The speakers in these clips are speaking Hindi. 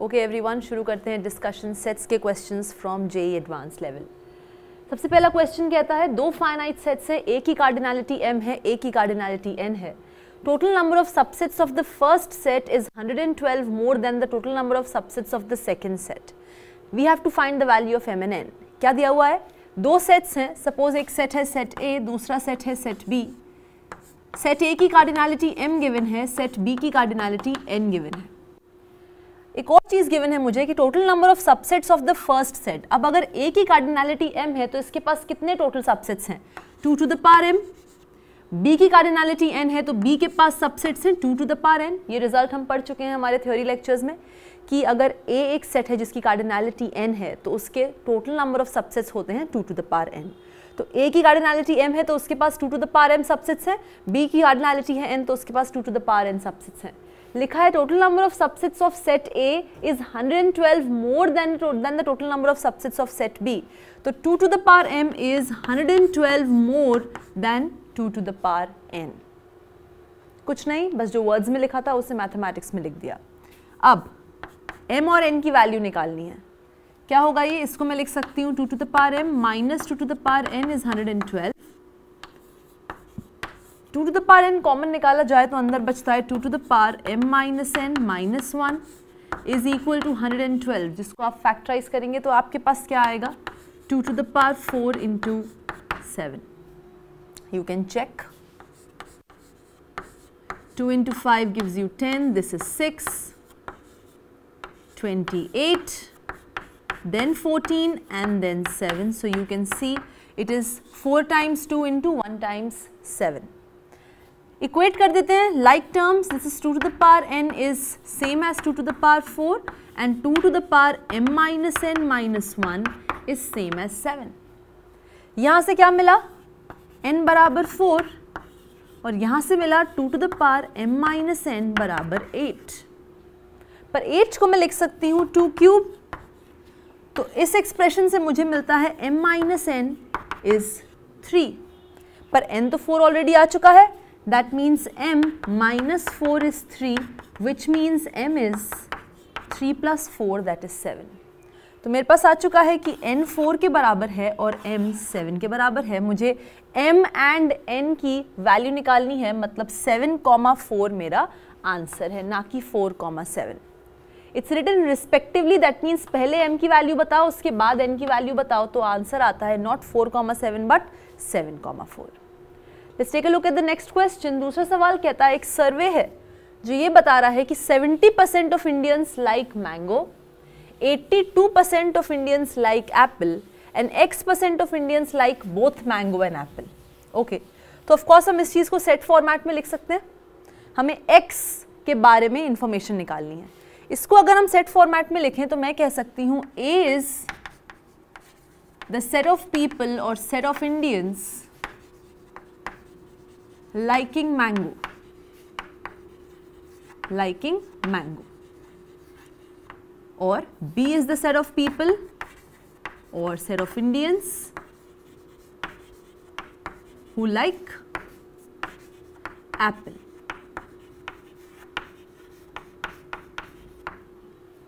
ओके एवरीवन, शुरू करते हैं डिस्कशन सेट्स के questions from JEE advance level. सबसे पहला क्वेश्चन कहता है दो फाइनाइट सेट्स है, ए की कार्डिनलिटी m है, ए की कार्डिनलिटी n है। Total number of subsets of the first set is 112 more than the total number of subsets of the second set. We have to find the value of m and n। क्या दिया हुआ है? दो सेट्स हैं, सपोज एक सेट है सेट a, दूसरा सेट है सेट b। सेट a की कार्डिनलिटी m गिवन है, सेट b की कार्डिनलिटी n गिवन है। एक और चीज गिवन है मुझे कि total number of subsets of the first set. अब अगर a की कार्डिनलिटी m है तो इसके पास कितने टोटल सबसेट्स हैं? 2 to the power m। b की कार्डिनलिटी n है तो b के पास सबसेट्स हैं 2 टू द पावर n। ये रिजल्ट हम पढ़ चुके हैं हमारे थ्योरी लेक्चर्स में कि अगर a एक सेट है जिसकी कार्डिनलिटी n है तो उसके टोटल नंबर ऑफ सबसेट्स होते हैं 2 टू द पावर n। तो a की कार्डिनलिटी m है तो उसके पास 2 to the power m subsets हैं, b की कार्डिनलिटी है n तो उसके पास 2 to the power n subsets हैं। लिखा है total number of subsets of set A is 112 more than the total number of subsets of set B। तो 2 to the power m is 112 more then 2 to the power n। कुछ नहीं, बस जो वर्ड्स में लिखा था उसे मैथमेटिक्स में लिख दिया। अब m और n की वैल्यू निकालनी है। क्या होगा ये? इसको मैं लिख सकती हूँ 2 to the power m minus 2 to the power n is 112। 2 to the power n common निकाला जाए तो अंदर बचता है 2 to the power m minus n minus 1 is equal to 112, जिसको आप फैक्टराइज करेंगे तो आपके पास क्या आएगा? 2 to the power 4 into 7। You can check. 2 into 5 gives you 10, this is 6, 28, then 14 and then 7. So you can see it is 4 times 2 into 1 times 7. Equate कर देते हैं like terms. This is 2 to the power n is same as 2 to the power 4 and 2 to the power m minus n minus 1 is same as 7। यहाँ से क्या मिला? n बराबर 4 और यहाँ से मिला 2 to the power m minus n बराबर 8। पर 8 को मैं लिख सकती हूँ 2 क्यूब। तो इस एक्सप्रेशन से मुझे मिलता है m माइनस n इज 3। पर n तो 4 ऑलरेडी आ चुका है। That means m minus 4 is 3, which means m is 3 plus 4, that is 7. तो मेरे पास आ चुका है कि n 4 के बराबर है और m 7 के बराबर है। मुझे m एंड n की वैल्यू निकालनी है, मतलब 7,4 मेरा आंसर है, ना कि 4,7। It's written respectively, that means पहले m की वैल्यू बताओ उसके बाद n की वैल्यू बताओ, तो आंसर आता है not 4,7 but 7,4। Let's take a look at the next question. दूसरा सवाल कहता है एक सर्वे है जो ये बता रहा है कि 70% of Indians like mango, 82% of Indians like Apple and x% of Indians like both mango and Apple. Okay, तो ऑफकोर्स हम इस चीज़ को सेट फॉर्मेट में लिख सकते हैं। हमें x के बारे में इंफॉर्मेशन निकालनी है। इसको अगर हम सेट फॉर्मेट में लिखें तो मैं कह सकती हूँ A is the set of people और set of Indians liking mango, or B is the set of people or set of Indians who like apple।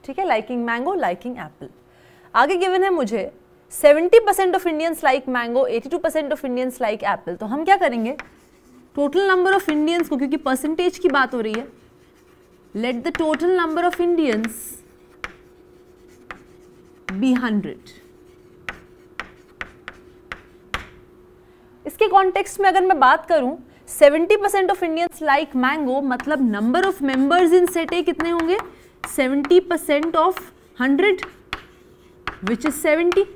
ठीक है, liking mango, liking apple। आगे गिवन है मुझे 70% of Indians like mango, 82% of Indians like Apple. तो हम क्या करेंगे? टोटल नंबर ऑफ इंडियंस को, क्योंकि परसेंटेज की बात हो रही है, let the total number of Indians be 100। इसके कॉन्टेक्स्ट में अगर मैं बात करूं 70% ऑफ इंडियंस लाइक मैंगो, मतलब number of members in set A कितने होंगे? 70% ऑफ 100 which is 70,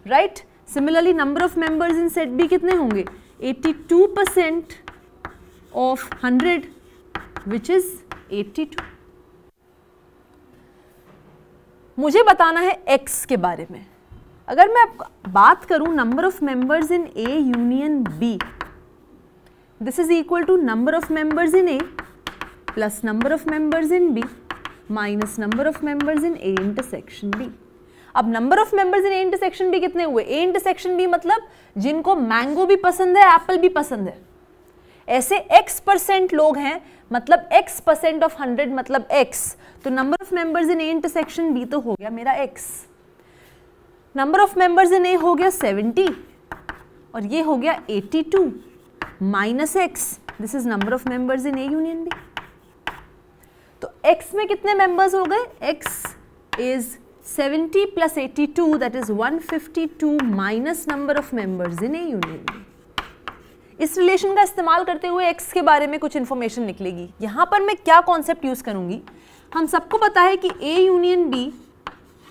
right. Similarly number of members in set B कितने होंगे? 82% of 100 which is 82। मुझे बताना है x के बारे में। अगर मैं बात करूं number of members in A union B, this is equal to number of members in A plus number of members in B minus number of members in A intersection B। अब number of members in A intersection B कितने हुए? ए इंटरसेक्शन बी मतलब जिनको मैंगो भी पसंद है, एप्पल भी पसंद है। ऐसे x% लोग हैं मतलब x% ऑफ 100 मतलब x, तो number of members in A intersection B तो हो गया मेरा x, number of members in A हो गया 70 और ये हो गया 82 minus x, this is number of members in A union B। तो x में कितने मेंबर्स हो गए, x is 70 plus 82 that is 152 minus number of members in A union B। इस रिलेशन का इस्तेमाल करते हुए x के बारे में कुछ इंफॉर्मेशन निकलेगी। यहाँ पर मैं क्या कॉन्सेप्ट यूज करूंगी, हम सबको पता है कि A union B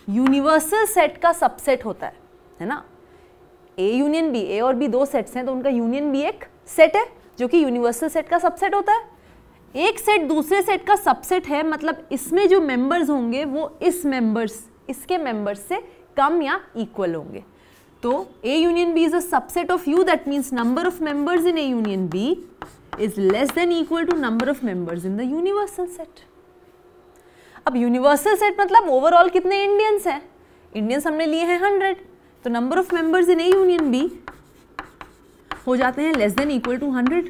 universal set का सबसेट होता है ना। A यूनियन B, A और B दो सेट्स हैं तो उनका यूनियन B एक सेट है जो कि यूनिवर्सल सेट का सबसेट होता है। एक सेट दूसरे सेट का सबसेट है, मतलब इसमें जो मेंबर्स होंगे वो इसके मेंबर्स से कम या इक्वल होंगे। तो A union B is a subset of U, that means number of members in A union B is less than equal to number of members in the universal set. अब यूनिवर्सल सेट मतलब ओवरऑल कितने इंडियंस हैं, इंडियंस हमने लिए हैं 100, तो number of members in A union B हो जाते हैं लेस देन इक्वल टू 100।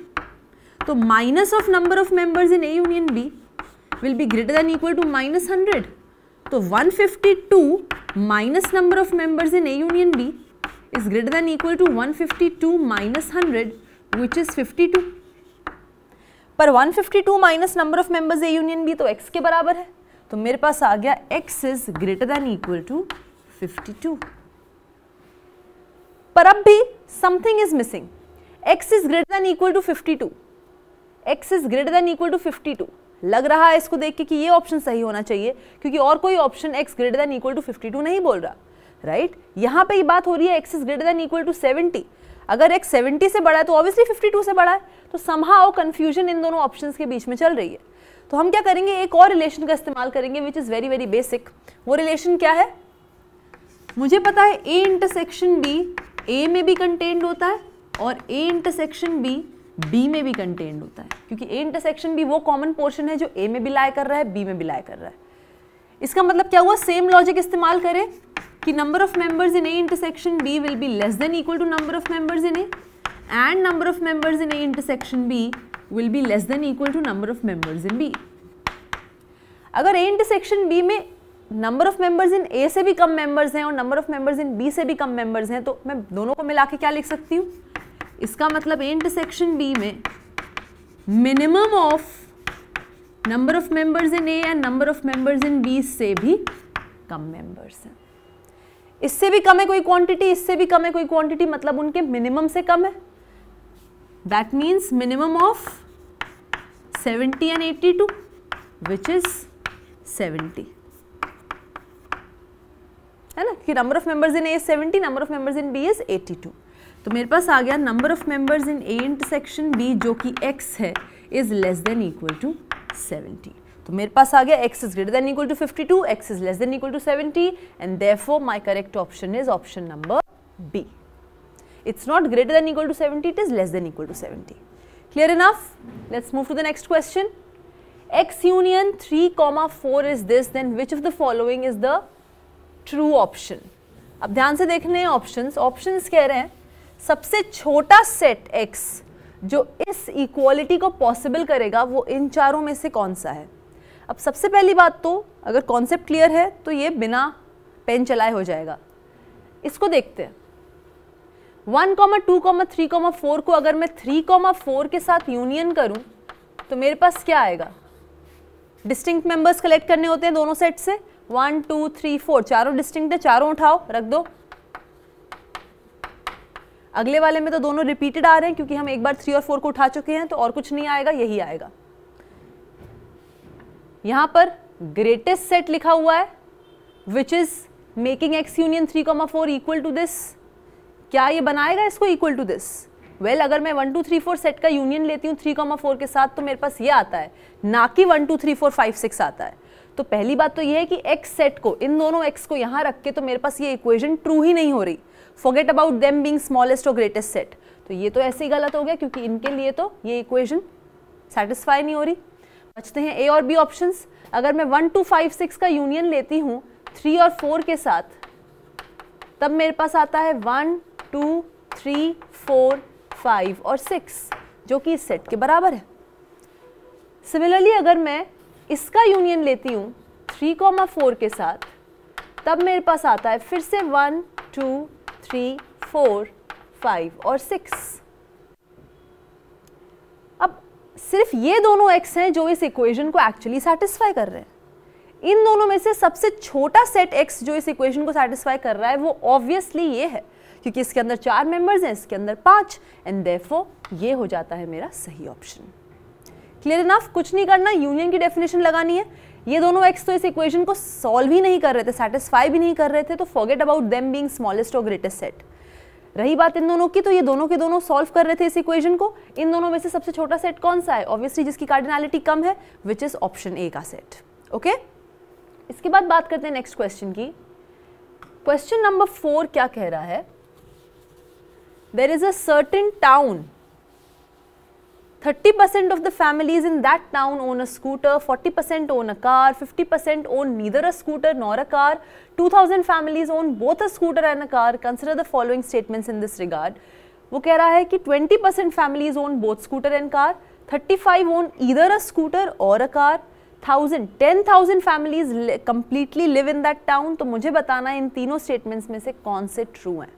तो minus of number of members in A union B will be greater than equal to minus 100। तो 152 minus number of members in A union B is greater than equal to 152 minus 100 which is 52। पर 152 minus number of members A union B तो x के बराबर है, तो मेरे पास आ गया x is greater than equal to 52। पर अब भी something is missing, x is greater than equal to 52, x is greater than equal to 52। लग रहा है इसको देख के कि ये ऑप्शन सही होना चाहिए क्योंकि और कोई option x greater than equal to 52 नहीं बोल रहा, राइट। यहाँ पे ये बात हो रही है x is greater than equal to 70, अगर x 70 से बड़ा है तो ऑब्वियसली 52 से बड़ा है, तो समहाउ कंफ्यूजन इन दोनों ऑप्शंस के बीच में चल रही है। तो हम क्या करेंगे, एक और रिलेशन का इस्तेमाल करेंगे which is very very basic. वो रिलेशन क्या है, मुझे पता है A इंटरसेक्शन B A में भी कंटेन्ड होता है और A इंटरसेक्शन B B में भी कंटेन्ड होता है, क्योंकि A इंटरसेक्शन B वो कॉमन पोर्शन है जो A में भी लाई कर रहा है B में भी लाई कर रहा है। इसका मतलब क्या हुआ, सेम लॉजिक इस्तेमाल करें कि number of members in A intersection B will be less than equal to number of members in A and number of members in A intersection B will be less than equal to number of members in B। अगर A इंटरसेक्शन B में number of members in A से भी कम मेंबर्स हैं और number of members in B से भी कम मेंबर्स हैं, तो मैं दोनों को मिला के क्या लिख सकती हूँ, इसका मतलब A इंटरसेक्शन B में minimum of number of members in A and number of members in B से भी कम मेंबर्स हैं। इससे भी कम है कोई क्वांटिटी, इससे भी कम है कोई क्वांटिटी, मतलब उनके मिनिमम से कम है, that means minimum of 70 and 82 which is 70, है ना, कि number of members in A 70, number of members in B is 82। तो मेरे पास आ गया number of members in A intersection B जो कि x है is less than equal to 70। तो मेरे पास आ गया x is greater than equal to 52, x is less than equal to 70 and therefore my correct option is option number B। It's not greater than equal to 70, it is less than equal to 70. Clear enough? Let's move to the next question. X union 3, 4 is this, then which of the following is the true option? अब ध्यान से देखने हैं ऑप्शंस। ऑप्शंस कह रहे हैं सबसे छोटा सेट X जो इस इक्वालिटी को पॉसिबल करेगा वो इन चारों में से कौन सा है। अब सबसे पहली बात तो अगर कॉन्सेप्ट क्लियर है तो ये बिना पेन चलाए हो जाएगा। इसको देखते हैं 1, 2, 3, 4 को अगर मैं 3, 4 के साथ यूनियन करूं तो मेरे पास क्या आएगा, डिस्टिंक्ट मेंबर्स कलेक्ट करने होते हैं दोनों सेट से, 1, 2, 3, 4 चारों डिस्टिंक्ट है, चारों उठाओ रख दो। अगले वाले में तो दोनों रिपीटेड आ रहे हैं क्योंकि हम एक बार 3 और 4 को उठा चुके हैं, तो और कुछ नहीं आएगा, यही आएगा। यहां पर ग्रेटेस्ट सेट लिखा हुआ है which is making X union 3, 4 equal to this. क्या ये बनाएगा इसको इक्वल टू दिस? वेल अगर मैं 1, 2, 3, 4 सेट का यूनियन लेती हूँ 3, 4 के साथ तो मेरे पास ये आता है, ना कि 1, 2, 3, 4, 5, 6 आता है। तो पहली बात तो ये है कि X सेट को, इन दोनों X को यहाँ रख के तो मेरे पास ये इक्वेशन ट्रू ही नहीं हो रही। Forget about them being smallest और ग्रेटेस्ट सेट, तो ये तो ऐसे ही गलत हो गया क्योंकि इनके लिए तो ये इक्वेशन सेटिस्फाई नहीं हो रही। बचते हैं A और B ऑप्शंस। अगर मैं 1, 2, 5, 6 का यूनियन लेती हूँ 3 और 4 के साथ, तब मेरे पास आता है 1, 2, 3, 4, 5 और 6 जो कि इस सेट के बराबर है। सिमिलरली अगर मैं इसका यूनियन लेती हूँ 3,4 के साथ, तब मेरे पास आता है फिर से 1, 2, 3, 4, 5 और 6। अब सिर्फ ये दोनों x हैं जो इस इक्वेशन को एक्चुअली सेटिस्फाई कर रहे हैं। इन दोनों में से सबसे छोटा सेट x जो इस इक्वेशन को सेटिस्फाई कर रहा है वो ऑब्वियसली ये है, क्योंकि इसके अंदर 4 मेंबर्स हैं, इसके अंदर 5, एंड देयरफॉर ये हो जाता है मेरा सही ऑप्शन। Clear enough? कुछ नहीं करना, यूनियन की डेफिनेशन लगानी है। ये दोनों x तो इस इक्वेशन को सॉल्व ही नहीं कर रहे थे, सेटिस्फाई भी नहीं कर रहे थे, तो forget about them being smallest और ग्रेटेस्ट सेट। रही बात इन दोनों की, तो ये दोनों के दोनों सॉल्व कर रहे थे इस इक्वेशन को। इन दोनों में से सबसे छोटा सेट कौन सा है? ऑब्वियसली जिसकी कार्डिनैलिटी कम है, विच इज ऑप्शन ए का सेट। ओके, इसके बाद बात करते हैं नेक्स्ट क्वेश्चन की। क्वेश्चन नंबर 4 क्या कह रहा है? There is a certain town, 30% of the families in that town own a scooter, 40% own a car, 50% own neither a scooter nor a car, 2000 families own both a scooter and a car. Consider the following statements in this regard. वो कह रहा है कि 20% families own both scooter and car, 35 own either a scooter or a car, 10,000 families completely live in that town. तो मुझे बताना है इन तीनों स्टेटमेंट्स में से कौन से ट्रू हैं।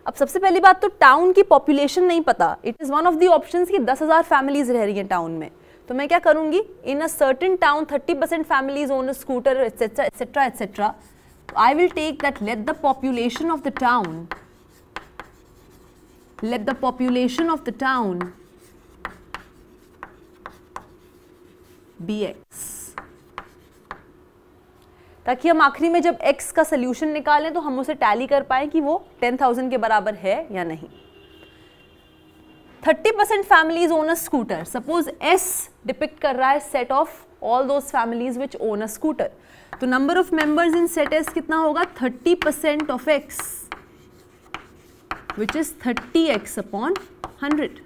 अब सबसे पहली बात तो टाउन की पॉपुलेशन नहीं पता। It is one of the options कि 10,000 फैमिलीज रह रही हैं टाउन में, तो मैं क्या करूंगी, in a certain town 30% families own a scooter etcetera etcetera etcetera, I will take that let the population of the town be x, ताकि हम आखिरी में जब x का सोल्यूशन निकालें तो हम उसे टैली कर पाए कि वो 10,000 के बराबर है या नहीं। 30% families own a scooter, suppose S depict कर रहा है set of all those families which own a scooter, तो number of members in set S कितना होगा? 30% of x which is 30x upon 100।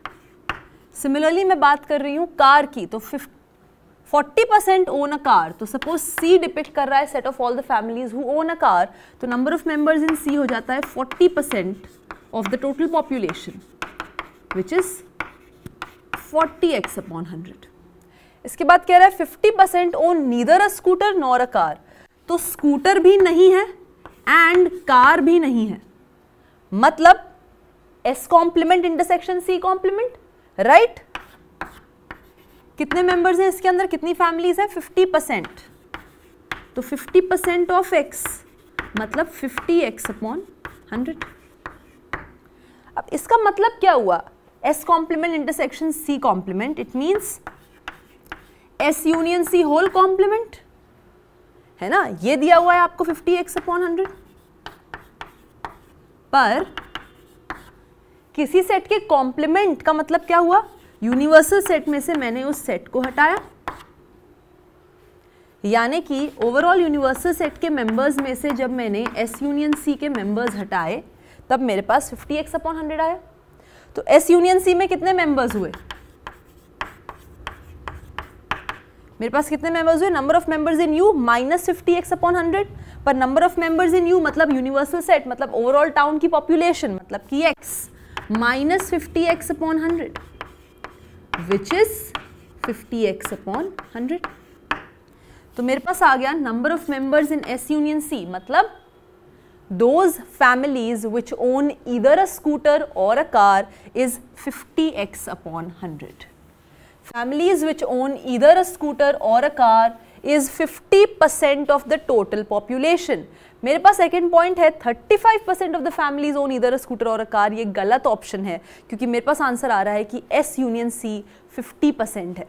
Similarly मैं बात कर रही हूं कार की, तो 40% own a car, तो सपोज C डिपिक्ट कर रहा है set of all the families who own a car, तो number of members in C हो जाता है 40% of the total population which is 40x upon 100। इसके बाद कह रहा है 50% own neither a scooter nor a car, तो स्कूटर भी नहीं है एंड कार भी नहीं है, मतलब S complement intersection C complement, right? कितने मेंबर्स हैं इसके अंदर, कितनी फैमिलीज हैं? 50%, तो 50% ऑफ x मतलब 50x अपॉन 100। अब इसका मतलब क्या हुआ? S complement intersection C complement, it means S union C whole complement, है ना? ये दिया हुआ है आपको 50x अपॉन 100, पर किसी सेट के कॉम्प्लीमेंट का मतलब क्या हुआ? यूनिवर्सल सेट में से मैंने उस सेट को हटाया, यानी कि ओवरऑल यूनिवर्सल सेट के मेंबर्स में से जब मैंने S यूनियन C के मेंबर्स हटाए तब मेरे पास 50x अपॉन 100 आया। तो S यूनियन C में कितने मेंबर्स हुए? मेरे पास कितने मेंबर्स हुए? Number of members in U minus 50x upon 100, पर number of members in U मतलब यूनिवर्सल सेट मतलब ओवरऑल टाउन की पॉपुलेशन मतलब कि x minus 50x upon 100 which is 50x upon 100। तो मेरे पास आ गया number of members in S union C मतलब those families which own either a scooter or a car is 50x upon 100। Families which own either a scooter or a car is 50% of the total population। मेरे पास सेकेंड पॉइंट है 35% of the families own either a scooter और अ कार, ये गलत ऑप्शन है क्योंकि मेरे पास आंसर आ रहा है कि S यूनियन C 50% है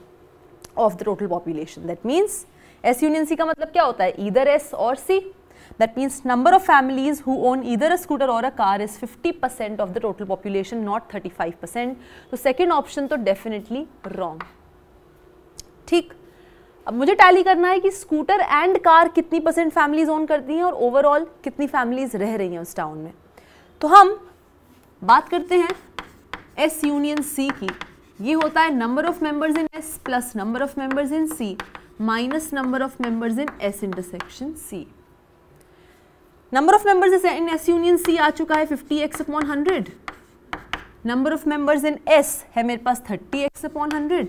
of the total population. That means S union C का मतलब क्या होता है? ईदर S और C। That means number of families who own either a scooter और a car is 50% of the total population, not 35%। तो सेकेंड ऑप्शन तो डेफिनेटली रॉन्ग। ठीक, अब मुझे टैली करना है कि स्कूटर एंड कार कितनी परसेंट फैमिलीज ओन करती हैं और ओवरऑल कितनी फैमिलीज रह रही हैं उस टाउन में। तो हम बात करते हैं S यूनियन C की। ये होता है number of members in S plus number of members in C minus number of members in S intersection C। Number of members in S union C आ चुका है 50x upon 100। Number of members in S है मेरे पास 30x upon 100।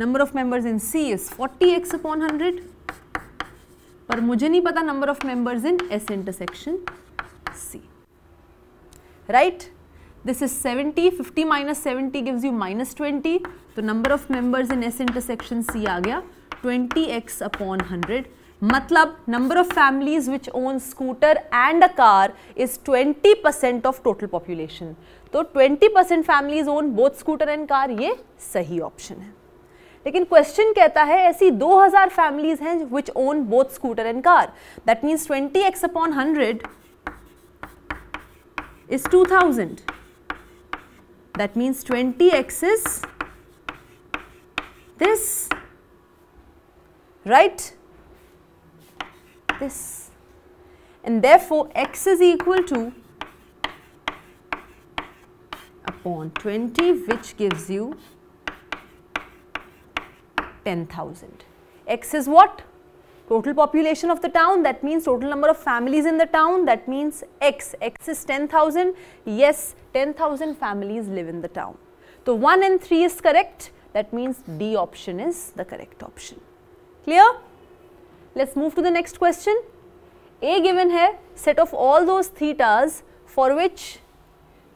Number of members in C is 40x upon 100, पर मुझे नहीं पता number of members in S intersection C, right. This is 70, 50 minus 70 gives you -20, तो number of members in S intersection C आ गया 20x अपॉन 100. मतलब number of families which own scooter and a car is 20% of total population. तो 20% families own both scooter and car, ये सही ऑप्शन है. लेकिन क्वेश्चन कहता है ऐसी 2000 फैमिलीज हैं which own both scooter and car, that means 20x upon 100 is 2000. That means 20x is this, right? This. And therefore x is equal to upon 20, which gives you 10,000. X is what? Total population of the town, that means total number of families in the town, that means x. X is 10,000. Yes, 10,000 families live in the town. So 1 and 3 is correct, that means D option is the correct option. Clear? Let's move to the next question. A given है, set of all those thetas for which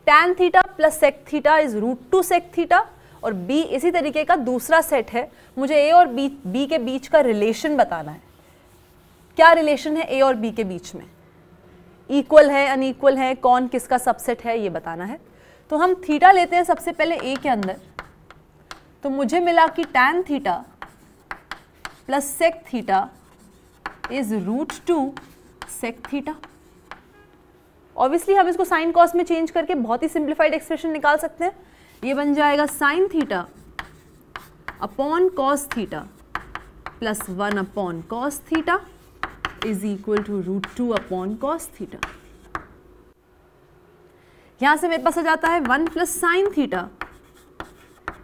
tan theta plus sec theta is √2 sec theta, और B इसी तरीके का दूसरा सेट है. मुझे A और B के बीच का रिलेशन बताना है. क्या रिलेशन है A और B के बीच में? इक्वल है, अनइक्वल है, कौन किसका सबसेट है, ये बताना है. तो हम थीटा लेते हैं सबसे पहले A के अंदर. तो मुझे मिला कि tan theta plus sec theta is √2 sec theta. Obviously हम इसको साइन कॉस में चेंज करके बहुत ही सिंप्लीफाइड एक्सप्रेशन निकाल सकते हैं. ये बन जाएगा sine theta upon cos theta plus 1 upon cos theta is equal to √2 upon cos theta. यहां से मेरे पास आ जाता है 1 plus sine theta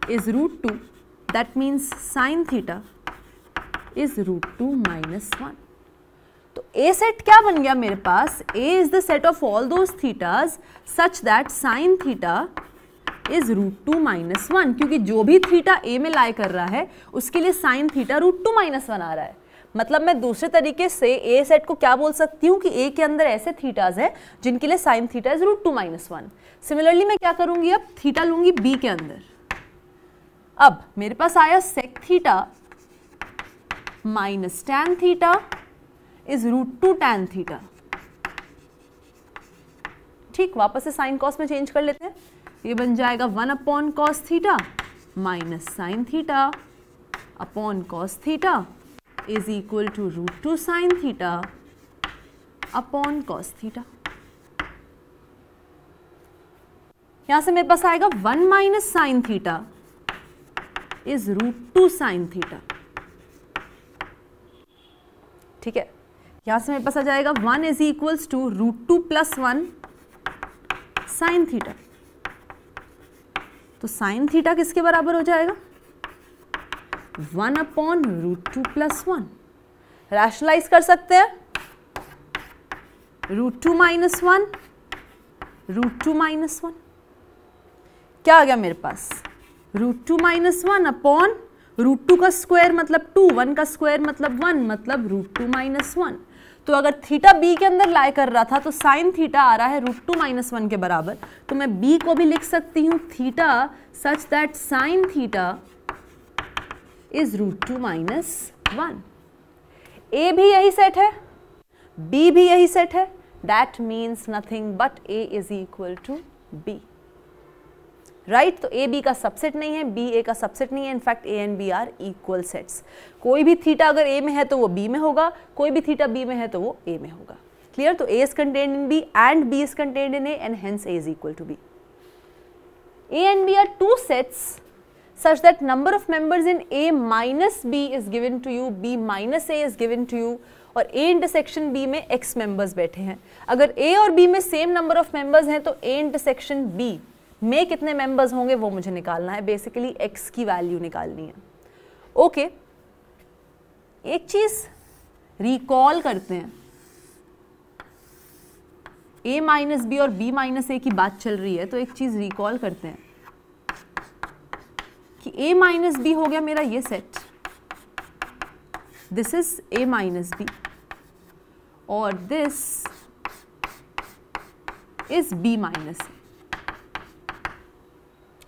is √2, that means sine theta is √2 minus 1. तो A सेट क्या बन गया मेरे पास? A is the set of all those thetas such that sine theta is √2 minus 1, क्योंकि जो भी थीटा A में लाई कर रहा है उसके लिए साइन थीटा √2 माइनस 1 आ रहा है. मतलब मैं दूसरे तरीके से A सेट को क्या बोल सकती हूँ कि A के अंदर ऐसे थीटाज हैं जिनके लिए sign theta is √2 minus 1. Similarly मैं क्या करूंगी, अब थीटा लूंगी B के अंदर. अब मेरे पास आया sec theta minus tan theta is √2 tan theta. ठीक, वापस से साइन कॉस में चेंज कर लेते हैं. ये बन जाएगा 1 upon cos theta minus sine theta upon cos theta is equal to √2 sine theta upon cos theta. यहां से मेरे पास आएगा 1 minus sine theta is √2 sine theta. ठीक है, यहां से मेरे पास आ जाएगा 1 is equals to √2 plus 1 sine theta. तो साइन थीटा किसके बराबर हो जाएगा? 1 अपॉन √2 प्लस 1. रैशनलाइज कर सकते हैं. √2 माइनस 1, √2 माइनस 1. क्या आ गया मेरे पास? √2 माइनस 1 अपॉन √2 का स्क्वायर मतलब 2, 1 का स्क्वायर मतलब 1, मतलब √2 माइनस 1. तो अगर थीटा B के अंदर लाई कर रहा था तो साइन थीटा आ रहा है √2 माइनस 1 के बराबर. तो मैं B को भी लिख सकती हूँ theta such that sine theta is √2 minus 1. A भी यही सेट है, B भी यही सेट है. That means nothing but A is equal to B. Right, तो A B का सबसेट नहीं है, B A का सबसेट नहीं है. In fact A and B are equal sets. कोई भी थीटा अगर A में है तो वो B में होगा, कोई भी थीटा B में है तो वो A में होगा. क्लियर? तो A is contained in B and B is contained in A and hence A is equal to B. A and B are two sets such that number of members in A minus B is given to you, B minus A is given to you, और A इंटरसेक्शन B में X मेंबर्स बैठे हैं. अगर A और B में सेम नंबर ऑफ मेंबर्स हैं तो A इंटरसेक्शन B में कितने मेंबर्स होंगे वो मुझे निकालना है. बेसिकली X की वैल्यू निकालनी है. ओके, एक चीज रिकॉल करते हैं. A माइनस बी और B माइनस ए की बात चल रही है तो एक चीज रिकॉल करते हैं कि कि a माइनस बी हो गया मेरा ये set, this is a minus B और this is b minus A,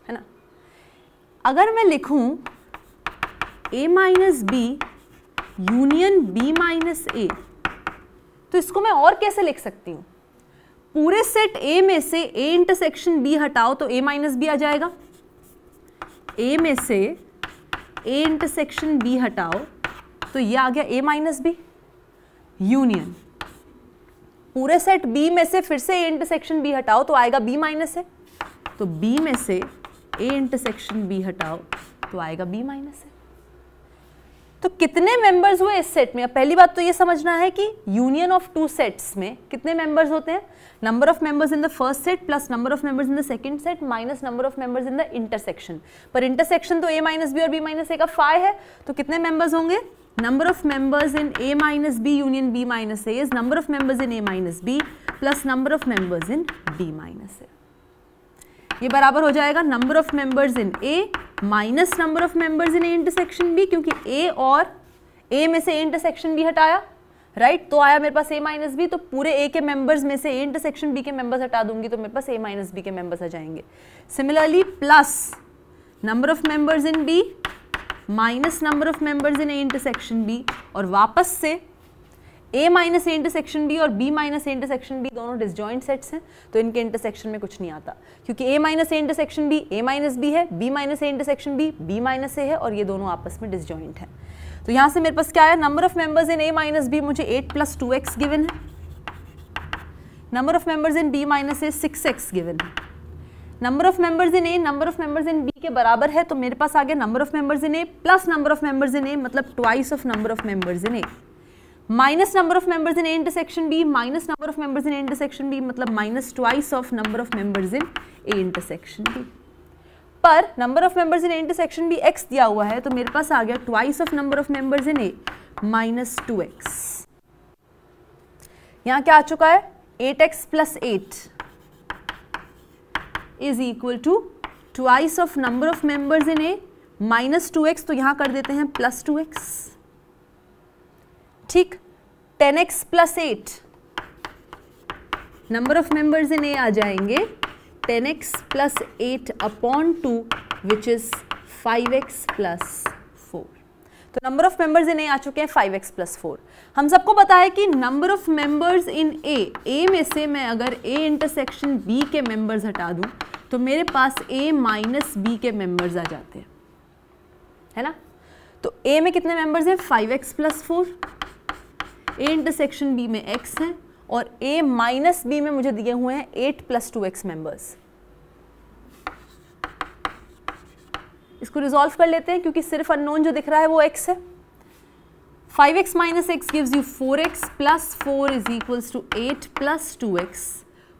है ना। अगर मैं लिखूं a minus B union b minus A, तो इसको मैं और कैसे लिख सकती हूँ? पूरे सेट A में से A इंटरसेक्शन B हटाओ तो A माइनस बी आ जाएगा, A में से A इंटरसेक्शन B हटाओ तो ये आ गया A माइनस बी यूनियन, पूरे सेट B में से फिर से A इंटरसेक्शन B हटाओ तो आएगा B माइनस ए, तो B में से A इंटरसेक्शन B हटाओ तो आएगा B माइनस ए। तो कितने मेंबर्स हुए इस सेट में? अब पहली बात तो ये समझना है कि यूनियन ऑफ टू सेट्स में कितने मेंबर्स होते हैं? Number of members in the first set plus number of members in the second set minus number of members in the intersection. पर इंटरसेक्शन तो a माइनस बी और b माइनस ए का फाई है, तो कितने मेंबर्स होंगे? Number of members in a minus B union b minus A is number of members in a minus B plus number of members in b minus ए। ये बराबर हो जाएगा number of members in A minus number of members in A intersection B, क्योंकि A और A में से A इंटरसेक्शन B हटाया, राइट, तो आया मेरे पास A माइनस बी, तो पूरे A के मेंबर्स में से A इंटरसेक्शन B के मेंबर्स हटा दूंगी तो मेरे पास A माइनस बी के मेंबर्स आ जाएंगे। Similarly plus number of members in B minus number of members in A intersection B, और वापस से A minus A intersection B और B minus A intersection B दोनों डिसजॉइंट सेट्स हैं, तो इनके इंटरसेक्शन में कुछ नहीं आता, क्योंकि A minus A intersection B A minus B है, B minus A intersection B B minus A है, और ये दोनों आपस में डिसजॉइंट हैं। तो यहाँ से मेरे पास क्या है? Number of members in A minus B मुझे 8 प्लस 2x गिवन है, number of members in B minus A 6x given है, number of members in A number of members in B के बराबर है, तो मेरे पास आ गया number of members in A plus number of members in A मतलब twice of number of members in A, minus number of members in A intersection B minus number of members in A intersection B मतलब minus twice of number of members in A intersection B। पर number of members in A intersection B x दिया हुआ है, तो मेरे पास आ गया twice of number of members in A minus 2x। यहाँ क्या आ चुका है? 8x plus 8 is equal to twice of number of members in A minus 2x, तो यहाँ कर देते हैं प्लस 2x, ठीक। 10x plus 8 number of members in A आ जाएंगे 10x plus 8 upon 2 which is 5x plus 4। तो number of members in A आ चुके हैं 5x प्लस 4। हम सबको पता है कि number of members in A में से मैं अगर A इंटरसेक्शन B के मेंबर्स हटा दूं तो मेरे पास A माइनस B के मेंबर्स आ जाते हैं, है ना। तो A में कितने मेंबर्स हैं? 5x plus 4, A intersection B में x है, और A माइनस B में मुझे दिए हुए हैं 8 प्लस 2x मेंबर्स। इसको रिजॉल्व कर लेते हैं, क्योंकि सिर्फ अननोन जो दिख रहा है वो x है। 5x minus x gives you 4x plus 4 is equals to 8 plus 2x,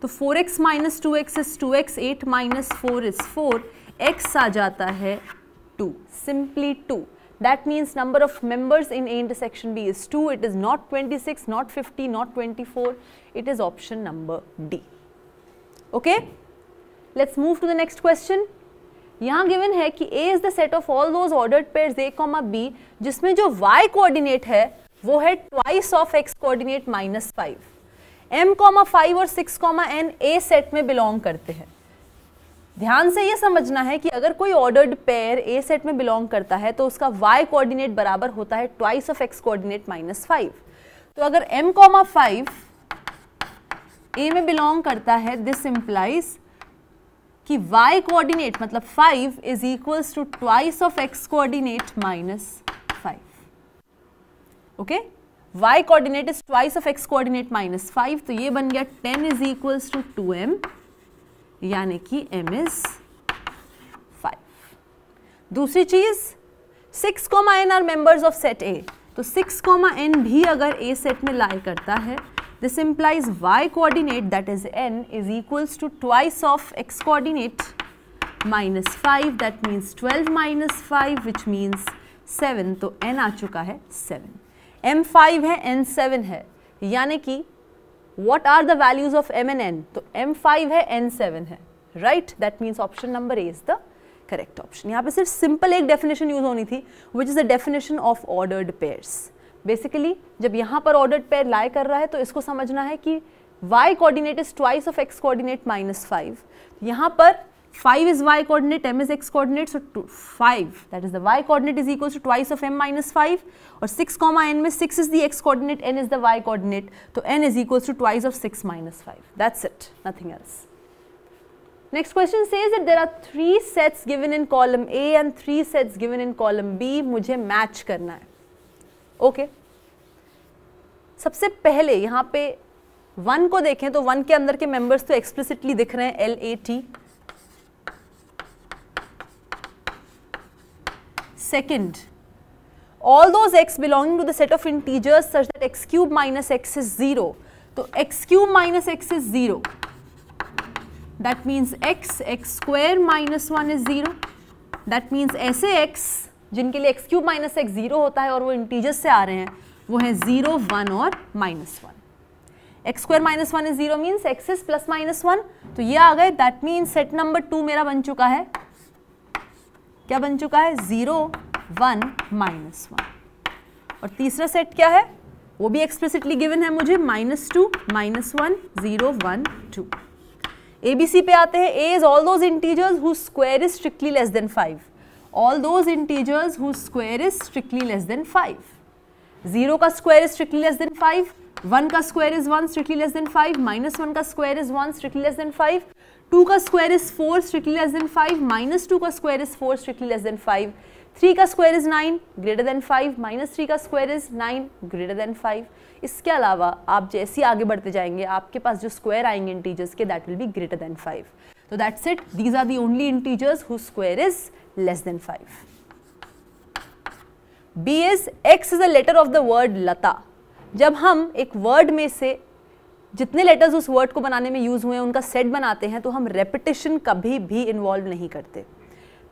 तो 4x minus 2x is 2x, 8 minus 4 is 4, x आ जाता है 2, simply 2. That means number of members in A intersection B is 2. It is not 26, not 50, not 24. It is option number D. Okay? Let's move to the next question. यहाँ given है कि A is the set of all those ordered pairs A, B जिसमें जो y coordinate है वो है twice of x coordinate minus 5. M, 5 और 6, n A set में belong करते हैं। ध्यान से ये समझना है कि अगर कोई ऑर्डर्ड पेयर A सेट में बिलोंग करता है तो उसका y कोऑर्डिनेट बराबर होता है twice of x coordinate minus 5। तो अगर m, 5 A में बिलोंग करता है, दिस इंप्लाइज कि y कोऑर्डिनेट मतलब 5 is equals to twice of x coordinate minus 5। Okay, y coordinate is twice of x coordinate minus 5, तो ये बन गया 10 इज इक्वल्स टू 2m, यानी कि m इज 5। दूसरी चीज 6, n are members of set A, तो 6, n भी अगर A सेट में लाई करता है, this implies y coordinate that is n is equals to twice of x coordinate minus 5, that means 12 minus 5 which means 7, तो n आ चुका है 7। m 5 है, n 7 है, यानी कि what are the values of m and n? तो m 5 है, n 7 है, right? That means option number A is the correct option. यहाँ पे सिर्फ सिंपल एक डेफिनेशन यूज होनी थी, which is the definition of ordered pairs. Basically जब यहाँ पर ऑर्डर्ड पेयर लाई कर रहा है तो इसको समझना है कि y coordinate is twice of x coordinate -5। यहाँ पर 5 is y coordinate, m is x coordinate, so 5 that is the y coordinate is equals to twice of m minus 5, और 6 comma n में 6 is the x coordinate, n is the y coordinate, तो n is equals to twice of 6 minus 5. That's it, nothing else. Next question says that there are 3 sets given in column A and 3 sets given in column B. मुझे match करना है. Okay. सबसे पहले यहाँ पे 1 को देखें तो 1 के अंदर के members तो explicitly दिख रहे हैं, LAT. Second, all those x belonging to the set of integers such that x cube minus x is 0. तो x cube minus x is 0. That means x square minus 1 is 0. That means ऐसे x जिनके लिए x cube minus x 0 होता है और वो integers से आ रहे हैं, वो है 0, 1 और -1. x square minus 1 is 0 means x is plus minus 1. तो ये आ गए. That means set number 2 मेरा बन चुका है. क्या बन चुका है? 0, 1, -1. और तीसरा सेट क्या है? वो भी एक्सप्लिसिटली गिवन है मुझे, -2, -1, 0, 1, 2. ABC पे आते हैं. A is all those integers whose square is strictly less than 5. All those integers whose square is strictly less than 5. 0 का square is strictly less than 5. 1 का square is 1 strictly less than 5. -1 का square is 1 strictly less than 5. 2 का square is 4 strictly less than 5. -2 का square is 4 strictly less than 5. 3 का square is 9 greater than 5. -3 का square is 9 greater than 5. इसके अलावा आप जैसे ही आगे बढ़ते जाएंगे आपके पास जो स्क्वायर आएंगे इंटीजर्स के, that will be greater than 5. तो that's it. These are the only integers whose square is less than 5. B is X is a letter of the word लता. जब हम एक वर्ड में से जितने लेटर्स उस वर्ड को बनाने में यूज हुए हैं उनका सेट बनाते हैं तो हम रेपिटेशन कभी भी इन्वॉल्व नहीं करते.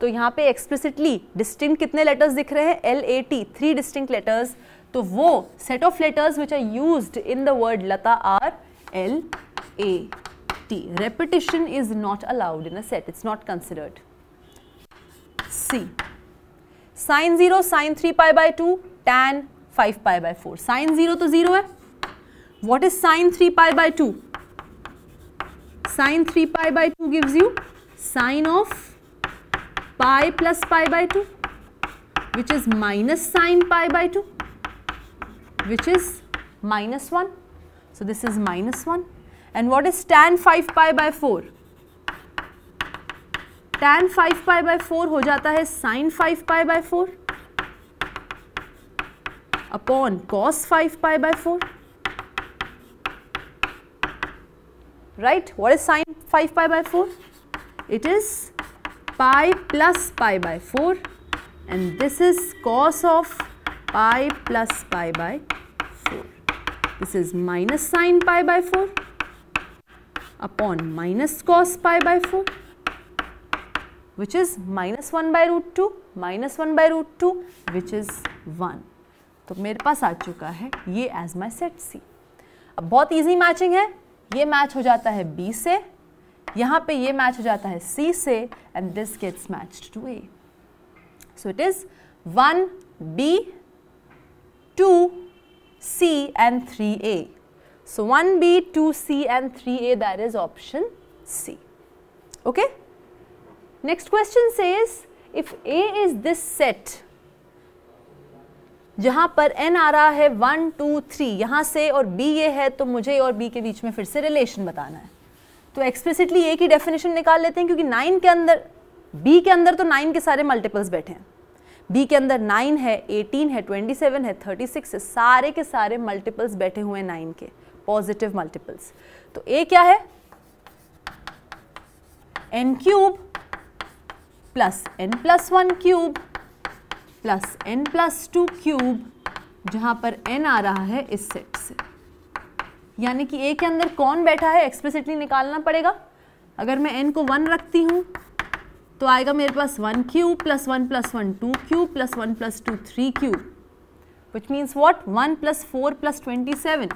तो यहाँ पे एक्सप्लिसिटली डिस्टिंक्ट कितने लेटर्स दिख रहे हैं? LAT, 3 distinct letters. तो वो set of letters which are used in the word Lata are LAT. Repetition is not allowed in a set. It's not considered. C. Sin 0, sin 3 pi by 2, tan 5 pi by 4. Sin 0 तो 0 है. What is sin 3 pi by 2? Sin 3 pi by 2 gives you sin of pi plus pi by 2, which is minus sin pi by 2, which is -1. So this is -1. And what is tan 5 pi by 4? Tan 5 pi by 4 हो जाता है sin 5 pi by 4 upon cos 5 pi by 4. Right? What is sin 5 pi by 4? It is pi plus pi by 4, and this is cos of pi plus pi by 4. This is minus sin pi by 4 upon minus cos pi by 4, which is -1 by root 2, -1 by root 2, which is 1. तो मेरे पास आ चुका है ये एज माई सेट C. अब बहुत इजी मैचिंग है. ये मैच हो जाता है B से, यहाँ पे ये मैच हो जाता है C से, and this gets matched to A. So it is 1B, 2C and 3A. So 1B, 2C and 3A, that is option C. Okay? Next question says if A is this set, जहाँ पर n आ रहा है 1, 2, 3 यहाँ से और B ये है, तो मुझे A और B के बीच में फिर से रिलेशन बताना है. तो एक्सप्लिसिटली A की डेफिनेशन निकाल लेते हैं, क्योंकि 9 के अंदर, B के अंदर तो 9 के सारे मल्टीपल्स बैठे हैं. B के अंदर 9 है, 18 है, 27 है, 36 है, सारे के सारे मल्टीपल्स बैठे हुए हैं 9 के, पॉजिटिव मल्टीपल्स. तो A क्या है? n cube plus n plus 1 cube plus n plus 2 cube, जहाँ पर n आ रहा है इस सेट से. यानी कि A के अंदर कौन बैठा है एक्सप्लिसिटली निकालना पड़ेगा. अगर मैं n को 1 रखती हूँ तो आएगा मेरे पास 1 cube plus 1 plus 1 2 cube plus 1 plus 2 3 cube, which means what? 1 plus 4 plus 27.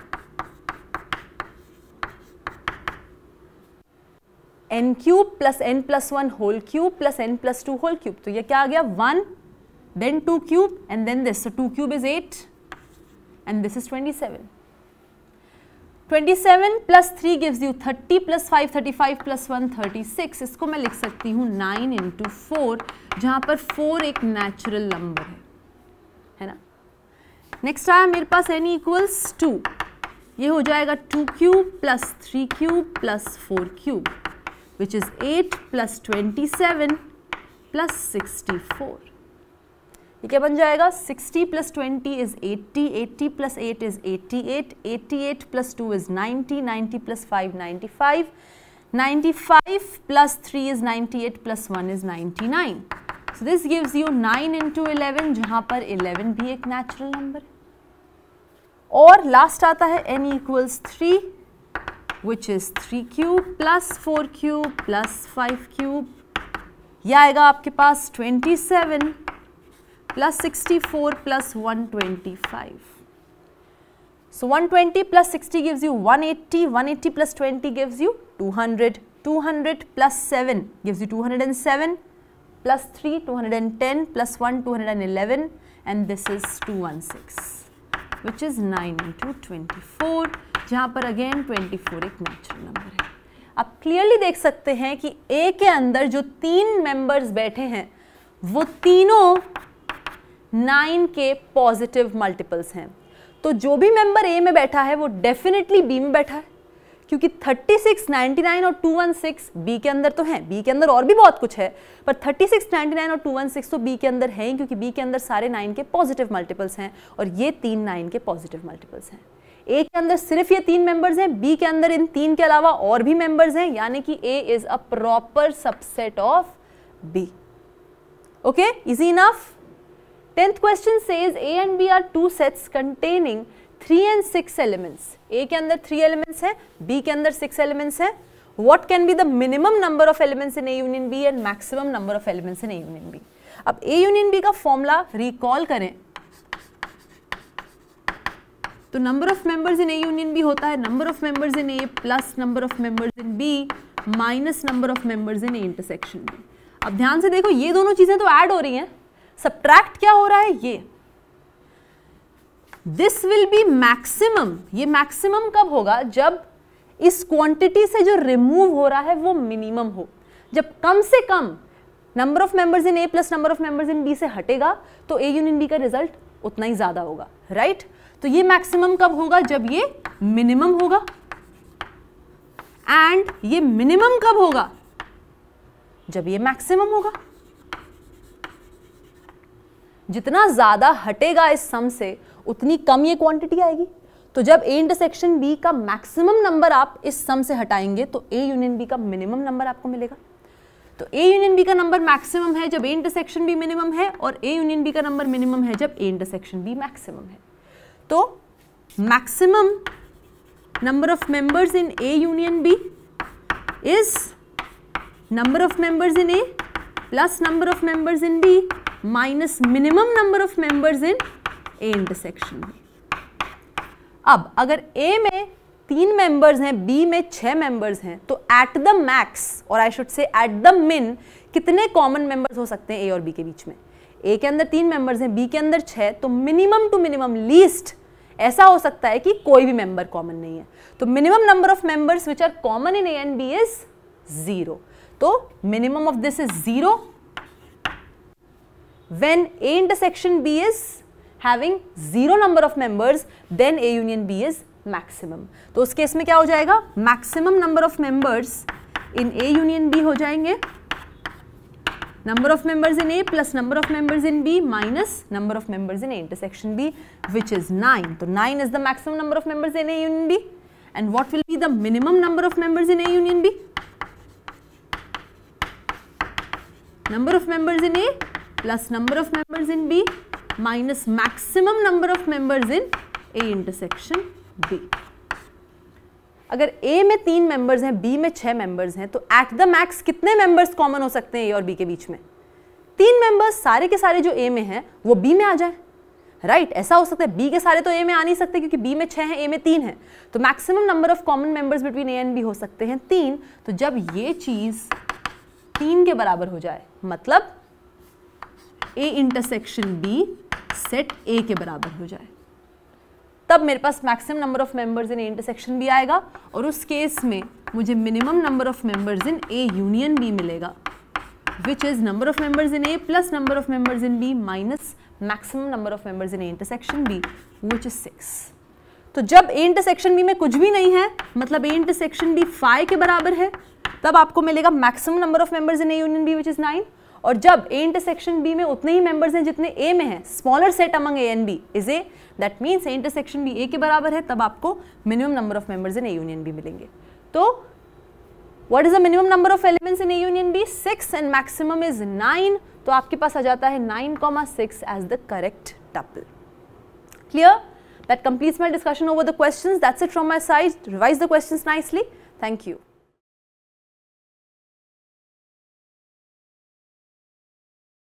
n cube plus n plus 1 whole cube plus n plus 2 whole cube. तो ये क्या आ गया 1 then 2 cube and then this. So 2 cube is 8 and this is 27. 27 plus 3 gives you 30 plus 5 35 plus 1 36. इसको मैं लिख सकती हूँ 9 into 4, जहाँ पर 4 एक नेचुरल नंबर है ना. नेक्स्ट आया मेरे पास n equals 2. ये हो जाएगा 2 cube plus 3 cube plus 4 cube which is 8 plus 27 plus 64. ये क्या बन जाएगा 60 plus 20 is 80, 80 plus 8 is 88, 88 plus 2 is 90, 90 plus 5 95, 95 plus 3 is 98 plus 1 is 99. So this gives you 9 into 11, जहाँ पर 11 भी एक नेचुरल नंबर है. और लास्ट आता है n equals 3 which is 3 cube plus 4 cube plus 5 cube. यह आएगा आपके पास 27 plus 64 plus 125. So 120 plus 60 gives you 180, 180 plus 20 gives you 200, 200 plus 7 gives you 207, plus 3 210, plus 1 211, and this is 216 which is 9 into 24, जहाँ पर अगेन 24 एक नेचुरल नंबर है. आप क्लियरली देख सकते हैं कि A के अंदर जो 3 मेंबर्स बैठे हैं वो तीनों 9 के पॉजिटिव मल्टीपल्स हैं. तो जो भी मेंबर A में बैठा है वो डेफिनेटली B में बैठा है, क्योंकि 36, 99 और 216 B के अंदर तो हैं. B के अंदर और भी बहुत कुछ है, पर 36, 99 और 216 तो B के अंदर है, क्योंकि B के अंदर सारे 9 के पॉजिटिव मल्टीपल्स हैं और ये 3 9 के पॉजिटिव मल्टीपल्स हैं. A के अंदर सिर्फ ये 3 मेंबर्स हैं, B के अंदर इन 3 के अलावा और भी मेंबर्स हैं, यानी कि A is a proper subset of B. Okay, easy enough. 10th question says A and B are two sets containing 3 and 6 elements. A के अंदर 3 elements हैं, B के अंदर 6 elements हैं. What can be the minimum number of elements in A union B and maximum number of elements in A union B? अब A union B का फॉर्मूला रिकॉल करें तो number of members in A union B होता है number of members in A plus number of members in B minus number of members in A intersection B. अब ध्यान से देखो, ये दोनों चीजें तो ऐड हो रही हैं, सब्ट्रैक्ट क्या हो रहा है, ये दिस विल बी मैक्सिमम. ये मैक्सिमम कब होगा, जब इस क्वांटिटी से जो रिमूव हो रहा है वो मिनिमम हो. जब कम से कम number of members in A plus number of members in B से हटेगा तो A यूनियन B का रिजल्ट उतना ही ज्यादा होगा, राइट. तो ये मैक्सिमम कब होगा, जब ये मिनिमम होगा. एंड ये मिनिमम कब होगा, जब ये मैक्सिमम होगा. जितना ज्यादा हटेगा इस सम से उतनी कम ये क्वांटिटी आएगी. तो जब A इंटरसेक्शन B का मैक्सिमम नंबर आप इस सम से हटाएंगे तो A यूनियन B का मिनिमम नंबर आपको मिलेगा. तो A यूनियन B का नंबर मैक्सिमम है जब A इंटरसेक्शन B मिनिमम है, और A यूनियन B का नंबर मिनिमम है जब A इंटरसेक्शन B मैक्सिमम है. तो maximum number of members in A union B is number of members in A plus number of members in B minus minimum number of members in A intersection B. अब अगर A में 3 मेंबर्स हैं, B में 6 मेंबर्स हैं, तो एट द मैक्स और I should say at the मिन कितने कॉमन मेंबर्स हो सकते हैं A और B के बीच में. A के अंदर 3 मेंबर्स हैं, B के अंदर 6, तो मिनिमम टू मिनिमम लीस्ट ऐसा हो सकता है कि कोई भी मेंबर कॉमन नहीं है. तो minimum number of members which are common in A and B is 0. तो minimum of this is 0 when A intersection B is having 0 number of members, then A union B is maximum. तो उस केस में क्या हो जाएगा, maximum number of members in A union B हो जाएंगे number of members in A plus number of members in B minus number of members in A intersection B, which is 9. तो 9 is the maximum number of members in A union B. And what will be the minimum number of members in A union B? Number of members in A plus number of members in B minus maximum number of members in A intersection B. अगर A में 3 मेंबर्स हैं, B में 6 मेंबर्स हैं, तो एट द मैक्स कितने मेंबर्स कॉमन हो सकते हैं A और B के बीच में? 3 मेंबर्स. सारे के सारे जो A में हैं वो B में आ जाए, राइट ऐसा हो सकता है बी के सारे तो ए में आ नहीं सकते क्योंकि बी में 6 है ए में 3 है, तो maximum number of common members between A and B हो सकते हैं 3। तो जब ये चीज 3 के बराबर हो जाए मतलब A intersection B set A के बराबर हो जाए, तब मेरे पास maximum number of members in A intersection B आएगा और उस केस में मुझे minimum number of members in A union B मिलेगा, which is number of members in A plus number of members in B minus maximum number of members in A intersection B, which is 6। तो जब A intersection B में कुछ भी नहीं है मतलब A intersection B phi के बराबर है, तब आपको मिलेगा maximum number of members in A union B which is 9। और जब A intersection B में उतने ही members हैं जितने A में हैं, smaller set among A and B is A, that means A intersection B A के बराबर है, तब आपको minimum number of members in A union B मिलेंगे। तो what is the minimum number of elements in A union B? 6 and maximum is 9, तो आपके पास आ जाता है 9,6 as the correct tuple। Clear? That completes my discussion over the questions. That's it from my side. Revise the questions nicely. Thank you.